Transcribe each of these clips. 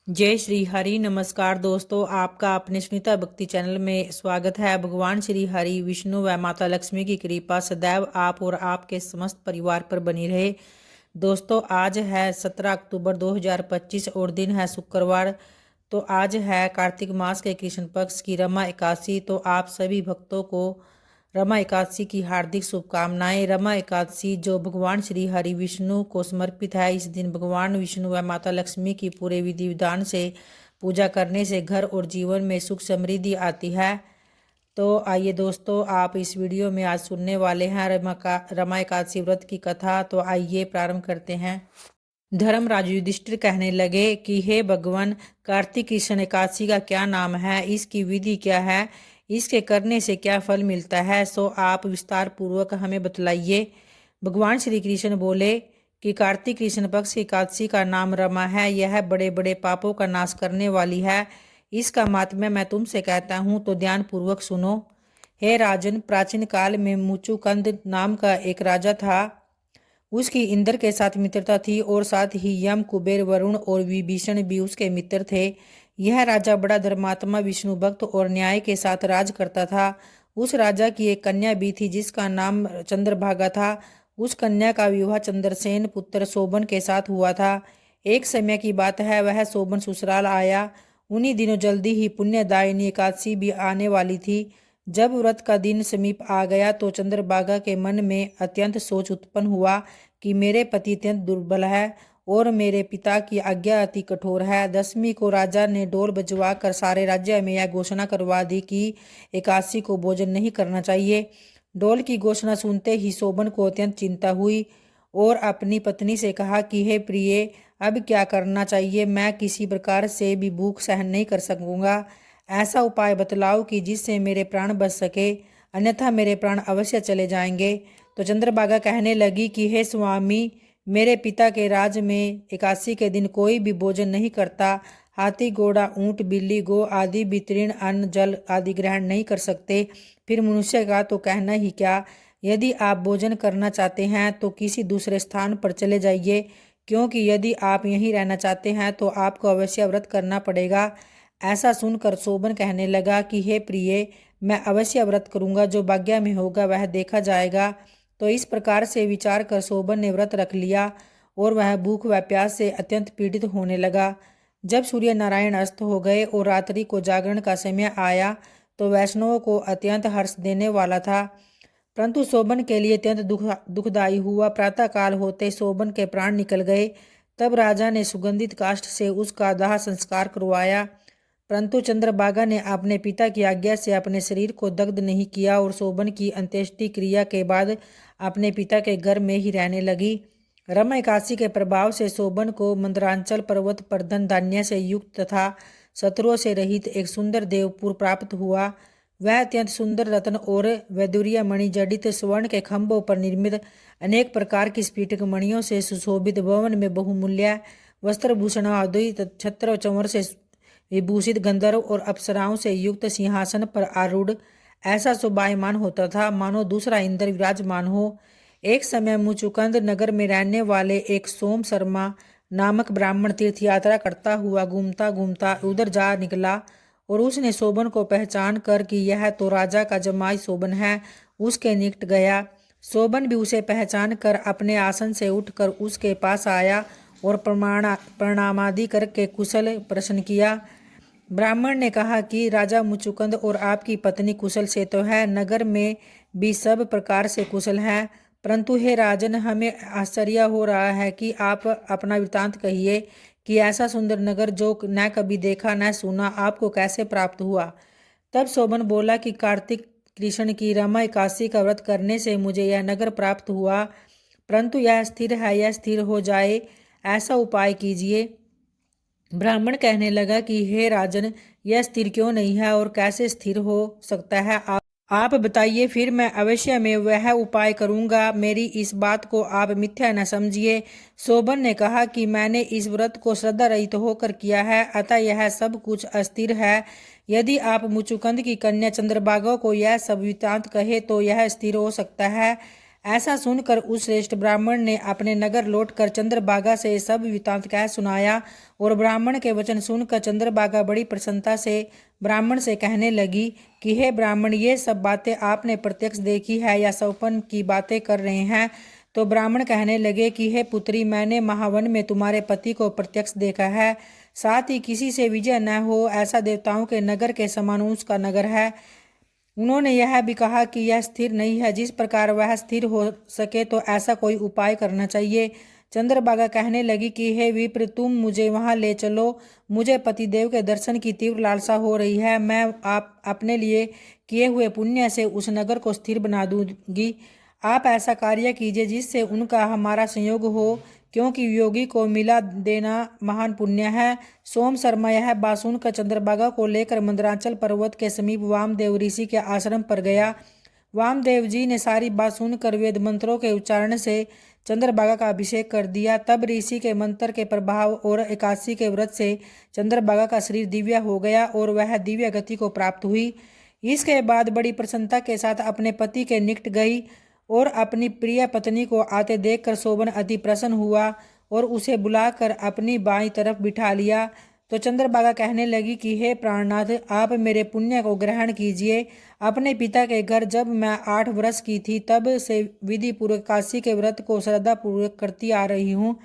जय श्री हरि। नमस्कार दोस्तों, आपका अपने सुनीता भक्ति चैनल में स्वागत है। भगवान श्री हरि विष्णु व माता लक्ष्मी की कृपा सदैव आप और आपके समस्त परिवार पर बनी रहे। दोस्तों, आज है 17 अक्टूबर 2025 और दिन है शुक्रवार। तो आज है कार्तिक मास के कृष्ण पक्ष की रमा एकादशी। तो आप सभी भक्तों को रमा एकादशी की हार्दिक शुभकामनाएं। रमा एकादशी जो भगवान श्री हरि विष्णु को समर्पित है। इस दिन भगवान विष्णु व माता लक्ष्मी की पूरे विधि विधान से पूजा करने से घर और जीवन में सुख समृद्धि आती है। तो आइए दोस्तों, आप इस वीडियो में आज सुनने वाले हैं रमा एकादशी व्रत की कथा। तो आइए प्रारंभ करते हैं। धर्मराज युधिष्ठिर कहने लगे कि हे भगवान, कार्तिक कृष्ण एकादशी का क्या नाम है, इसकी विधि क्या है, इसके करने से क्या फल मिलता है, सो आप विस्तार पूर्वक हमें बतलाइए। भगवान श्री कृष्ण बोले कि कार्तिक कृष्ण पक्ष की एकादशी का नाम रमा है। यह बड़े बड़े पापों का नाश करने वाली है। इसका माहात्म्य मैं तुमसे कहता हूँ, तो ध्यान पूर्वक सुनो। हे राजन, प्राचीन काल में मुचुकंद नाम का एक राजा था। उसकी इंद्र के साथ मित्रता थी और साथ ही यम, कुबेर, वरुण और विभीषण भी उसके मित्र थे। यह राजा बड़ा धर्मात्मा, विष्णु भक्त और न्याय के साथ राज करता था। उस राजा की एक कन्या भी थी जिसका नाम चंद्रभागा था। उस कन्या का विवाह चंद्रसेन पुत्र शोभन के साथ हुआ था। एक समय की बात है, वह शोभन ससुराल आया। उन्हीं दिनों जल्दी ही पुण्यदायिनी एकादशी भी आने वाली थी। जब व्रत का दिन समीप आ गया तो चंद्रभागा के मन में अत्यंत सोच उत्पन्न हुआ कि मेरे पति अत्यंत दुर्बल है और मेरे पिता की आज्ञा अति कठोर है। दसवीं को राजा ने ढोल बजवा कर सारे राज्य में यह घोषणा करवा दी कि एकादशी को भोजन नहीं करना चाहिए। ढोल की घोषणा सुनते ही शोभन को अत्यंत चिंता हुई और अपनी पत्नी से कहा कि हे प्रिय, अब क्या करना चाहिए। मैं किसी प्रकार से भी भूख सहन नहीं कर सकूंगा। ऐसा उपाय बतलाओ कि जिससे मेरे प्राण बच सके, अन्यथा मेरे प्राण अवश्य चले जाएंगे। तो चंद्रभागा कहने लगी कि हे स्वामी, मेरे पिता के राज में एकादशी के दिन कोई भी भोजन नहीं करता। हाथी, घोड़ा, ऊंट, बिल्ली, गो आदि भी तृण, अन्न, जल आदि ग्रहण नहीं कर सकते। फिर मनुष्य का तो कहना ही क्या। यदि आप भोजन करना चाहते हैं तो किसी दूसरे स्थान पर चले जाइए, क्योंकि यदि आप यहीं रहना चाहते हैं तो आपको अवश्य व्रत करना पड़ेगा। ऐसा सुनकर शोभन कहने लगा कि हे प्रिय, मैं अवश्य व्रत करूंगा, जो भाग्य में होगा वह देखा जाएगा। तो इस प्रकार से विचार कर शोभन ने व्रत रख लिया और वह भूख व प्यास से अत्यंत पीड़ित होने लगा। जब सूर्य नारायण अस्त हो गए और रात्रि को जागरण का समय आया तो वैष्णवों को अत्यंत हर्ष देने वाला था, परंतु शोभन के लिए अत्यंत दुखदायी हुआ। प्रातःकाल होते शोभन के प्राण निकल गए। तब राजा ने सुगंधित काष्ठ से उसका दाह संस्कार करवाया, परंतु चंद्रभागा ने अपने पिता की आज्ञा से अपने शरीर को दग्ध नहीं किया और शोभन की अंत्येष्टि क्रिया के बाद अपने पिता के घर में ही रहने लगी। रमा एकादशी के प्रभाव से शोभन को मंदरांचल पर्वत पर धन धान्य से युक्त तथा शत्रुओं से रहित एक सुंदर देवपुर प्राप्त हुआ। वह अत्यंत सुंदर रत्न और वैदुर्य मणि जडित स्वर्ण के खंभों पर निर्मित अनेक प्रकार की स्फटिक मणियों से सुशोभित भवन में बहुमूल्य वस्त्रभूषण आदि छत्र चंवर से विभूषित गंधर्व और अप्सराओं से युक्त सिंहासन पर आरूढ़ ऐसा शोभायमान होता था मानो दूसरा इंद्र विराजमान हो। एक समय मुचुकंद नगर में रहने वाले एक सोम शर्मा नामक ब्राह्मण तीर्थ यात्रा करता हुआ घूमता घूमता उधर जा निकला और उसने शोभन को पहचान कर कि यह तो राजा का जमाई शोभन है, उसके निकट गया। शोभन भी उसे पहचान कर अपने आसन से उठकर उसके पास आया और प्रणामादि करके कुशल प्रश्न किया। ब्राह्मण ने कहा कि राजा मुचुकंद और आपकी पत्नी कुशल से तो है, नगर में भी सब प्रकार से कुशल है, परंतु हे राजन, हमें आश्चर्य हो रहा है कि आप अपना वृतांत कहिए कि ऐसा सुंदर नगर जो न कभी देखा न सुना आपको कैसे प्राप्त हुआ। तब शोभन बोला कि कार्तिक कृष्ण की रमा एकादशी का व्रत करने से मुझे यह नगर प्राप्त हुआ, परंतु यह स्थिर है, यह स्थिर हो जाए ऐसा उपाय कीजिए। ब्राह्मण कहने लगा कि हे राजन, यह स्थिर क्यों नहीं है और कैसे स्थिर हो सकता है, आप बताइए, फिर मैं अवश्य में वह उपाय करूंगा। मेरी इस बात को आप मिथ्या न समझिए। शोभन ने कहा कि मैंने इस व्रत को श्रद्धा रहित होकर किया है, अतः यह सब कुछ अस्थिर है। यदि आप मुचुकंद की कन्या चंद्रभागा को यह सब वृत्तांत कहे तो यह स्थिर हो सकता है। ऐसा सुनकर उस श्रेष्ठ ब्राह्मण ने अपने नगर लौटकर चंद्रभागा से सब वृत्तांत कह सुनाया। और ब्राह्मण के वचन सुनकर चंद्रभागा बड़ी प्रसन्नता से ब्राह्मण से कहने लगी कि हे ब्राह्मण, ये सब बातें आपने प्रत्यक्ष देखी है या स्वप्न की बातें कर रहे हैं? तो ब्राह्मण कहने लगे कि हे पुत्री, मैंने महावन में तुम्हारे पति को प्रत्यक्ष देखा है, साथ ही किसी से विजय न हो ऐसा देवताओं के नगर के समान उसका नगर है। उन्होंने यह भी कहा कि यह स्थिर नहीं है, जिस प्रकार वह स्थिर हो सके तो ऐसा कोई उपाय करना चाहिए। चंद्रभागा कहने लगी कि हे विप्र, तुम मुझे वहां ले चलो, मुझे पतिदेव के दर्शन की तीव्र लालसा हो रही है। मैं आप अपने लिए किए हुए पुण्य से उस नगर को स्थिर बना दूंगी। आप ऐसा कार्य कीजिए जिससे उनका हमारा संयोग हो, क्योंकि योगी को मिला देना महान पुण्य है। सोम शर्मा यह बात सुनकर चंद्रभागा को लेकर मंदराचल पर्वत के समीप वामदेव ऋषि के आश्रम पर गया। वामदेव जी ने सारी बात सुनकर वेद मंत्रों के उच्चारण से चंद्रभागा का अभिषेक कर दिया। तब ऋषि के मंत्र के प्रभाव और एकादशी के व्रत से चंद्रभागा का शरीर दिव्य हो गया और वह दिव्य गति को प्राप्त हुई। इसके बाद बड़ी प्रसन्नता के साथ अपने पति के निकट गई और अपनी प्रिय पत्नी को आते देखकर शोभन अति प्रसन्न हुआ और उसे बुलाकर अपनी बाईं तरफ बिठा लिया। तो चंद्रभागा कहने लगी कि हे प्राणनाथ, आप मेरे पुण्य को ग्रहण कीजिए। अपने पिता के घर जब मैं 8 वर्ष की थी तब से विधि पूर्वक काशी के व्रत को श्रद्धा पूर्वक करती आ रही हूँ।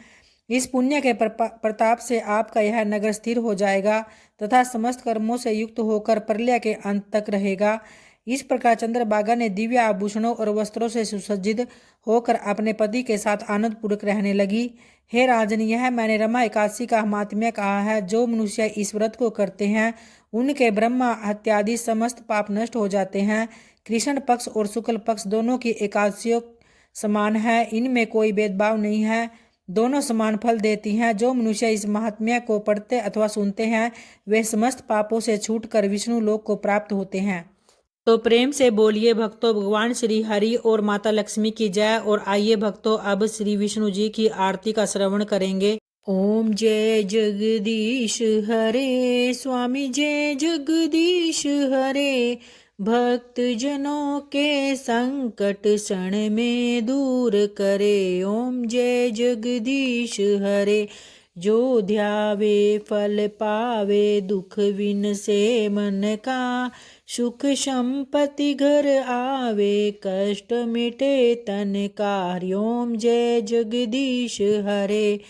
इस पुण्य के प्रताप से आपका यह नगर स्थिर हो जाएगा तथा समस्त कर्मों से युक्त होकर प्रलय के अंत तक रहेगा। इस प्रकार चंद्रभागा ने दिव्य आभूषणों और वस्त्रों से सुसज्जित होकर अपने पति के साथ आनंद पूर्वक रहने लगी। हे राजन, यह मैंने रमा एकादशी का महात्म्य कहा है। जो मनुष्य इस व्रत को करते हैं उनके ब्रह्मा हत्यादि समस्त पाप नष्ट हो जाते हैं। कृष्ण पक्ष और शुक्ल पक्ष दोनों की एकादशियों समान है, इनमें कोई भेदभाव नहीं है, दोनों समान फल देती हैं। जो मनुष्य इस महात्म्य को पढ़ते अथवा सुनते हैं वे समस्त पापों से छूटकर विष्णु लोक को प्राप्त होते हैं। तो प्रेम से बोलिए भक्तों, भगवान श्री हरि और माता लक्ष्मी की जय। और आइए भक्तों, अब श्री विष्णु जी की आरती का श्रवण करेंगे। ओम जय जगदीश हरे, स्वामी जय जगदीश हरे, भक्त जनों के संकट क्षण में दूर करे। ओम जय जगदीश हरे, जो ध्यावे फल पावे, दुख विन से मन का, सुख संपत्ति घर आवे, कष्ट मिटे तन का। हरि ओम जय जगदीश हरे,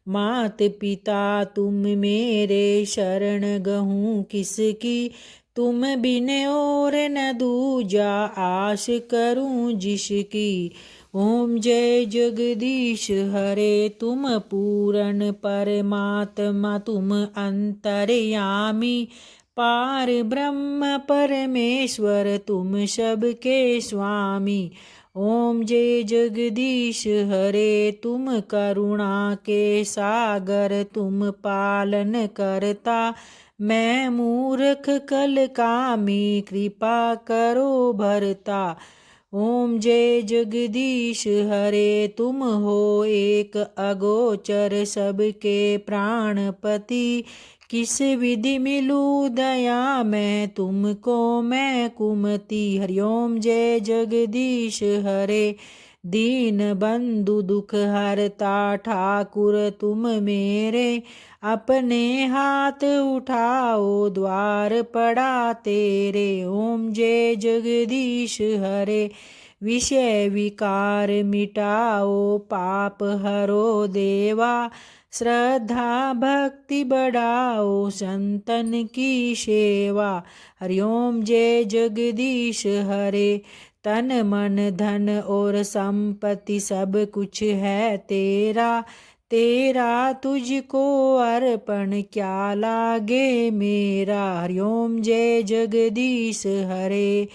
मात पिता तुम मेरे, शरण गहूँ किसकी, तुम बिन और न दूजा, आश करूं जिसकी। ओम जय जगदीश हरे, तुम पूर्ण परमात्मा, तुम अंतर्यामी, पार ब्रह्म परमेश्वर, तुम सबके स्वामी। ओम जय जगदीश हरे, तुम करुणा के सागर, तुम पालन करता, मैं मूर्ख कल कामी, कृपा करो भरता। ओम जय जगदीश हरे, तुम हो एक अगोचर, सबके प्राणपति, किस विधि मिलूं दया मैं तुमको मैं कुमति। हरि ओम जय जगदीश हरे, दीन बंधु दुख हरता, ठाकुर तुम मेरे, अपने हाथ उठाओ, द्वार पड़ा तेरे। ओम जय जगदीश हरे, विषय विकार मिटाओ, पाप हरो देवा, श्रद्धा भक्ति बढ़ाओ, संतन की सेवा। हरि ओम जय जगदीश हरे, तन मन धन और संपत्ति सब कुछ है तेरा, तेरा तुझको अर्पण क्या लागे मेरा। हरि ओम जय जगदीश हरे,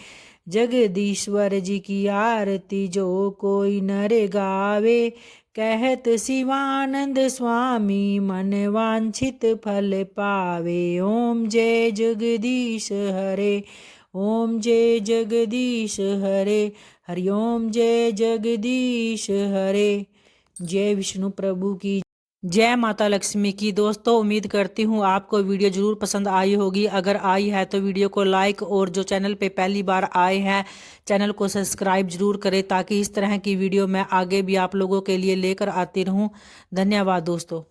जगदीश्वर जी की आरती जो कोई नर गावे, कहत शिवानंद स्वामी, मन वांछित फल पावे। ओम जय जगदीश हरे, ओम जय जगदीश हरे, हरि ओम जय जगदीश हरे। जय विष्णु प्रभु की। जय माता लक्ष्मी की। दोस्तों उम्मीद करती हूँ आपको वीडियो जरूर पसंद आई होगी। अगर आई है तो वीडियो को लाइक, और जो चैनल पे पहली बार आए हैं चैनल को सब्सक्राइब जरूर करें, ताकि इस तरह की वीडियो मैं आगे भी आप लोगों के लिए लेकर आती रहूँ। धन्यवाद दोस्तों।